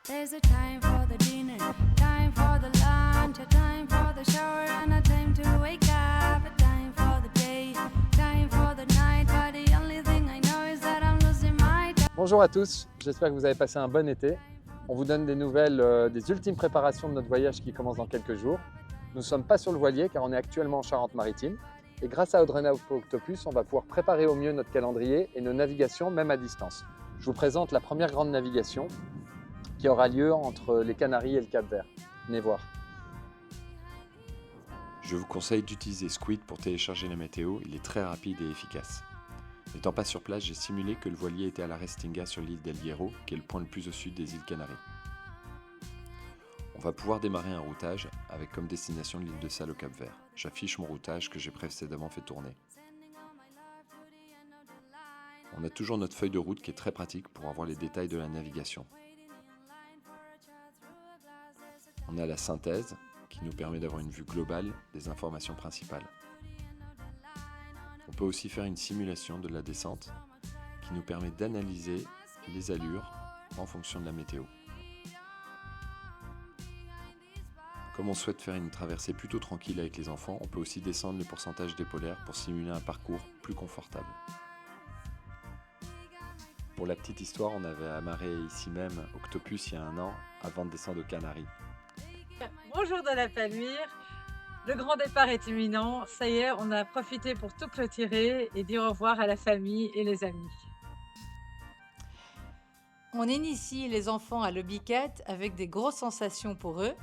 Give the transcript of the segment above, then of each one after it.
There's a time for the dinner, time for the lunch, a time for the shower and a time to wake up, a time for the day, time for the night, but the only thing I know is that I'm losing my time. Bonjour à tous, j'espère que vous avez passé un bon été. On vous donne des nouvelles des ultimes préparations de notre voyage qui commence dans quelques jours. Nous ne sommes pas sur le voilier car on est actuellement en Charente-Maritime. Et grâce à Audrena Octopus, on va pouvoir préparer au mieux notre calendrier et nos navigations, même à distance. Je vous présente la première grande navigation qui aura lieu entre les Canaries et le Cap-Vert. Venez voir. Je vous conseille d'utiliser Squid pour télécharger la météo, il est très rapide et efficace. N'étant pas sur place, j'ai simulé que le voilier était à la Restinga sur l'île d'El Hierro, qui est le point le plus au sud des îles Canaries. On va pouvoir démarrer un routage avec comme destination l'île de Sal au Cap-Vert. J'affiche mon routage que j'ai précédemment fait tourner. On a toujours notre feuille de route qui est très pratique pour avoir les détails de la navigation. On a la synthèse qui nous permet d'avoir une vue globale des informations principales. On peut aussi faire une simulation de la descente qui nous permet d'analyser les allures en fonction de la météo. Comme on souhaite faire une traversée plutôt tranquille avec les enfants, on peut aussi descendre le pourcentage d'épaulettes pour simuler un parcours plus confortable. Pour la petite histoire, on avait amarré ici même Octopus il y a 1 an avant de descendre aux Canaries. Bonjour de la Palmyre, le grand départ est imminent, ça y est, on a profité pour tout clôturer et dire au revoir à la famille et les amis. On initie les enfants à l'obiquette avec des grosses sensations pour eux.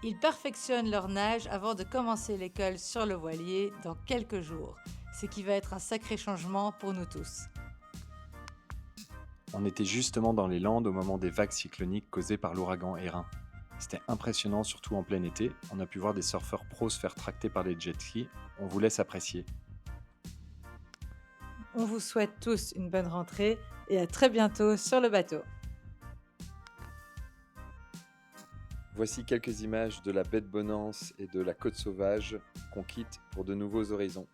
Ils perfectionnent leur nage avant de commencer l'école sur le voilier dans quelques jours, ce qui va être un sacré changement pour nous tous. On était justement dans les Landes au moment des vagues cycloniques causées par l'ouragan Erin. C'était impressionnant, surtout en plein été. On a pu voir des surfeurs pros se faire tracter par des jet skis. On vous laisse apprécier. On vous souhaite tous une bonne rentrée et à très bientôt sur le bateau. Voici quelques images de la baie de Bonance et de la Côte Sauvage qu'on quitte pour de nouveaux horizons.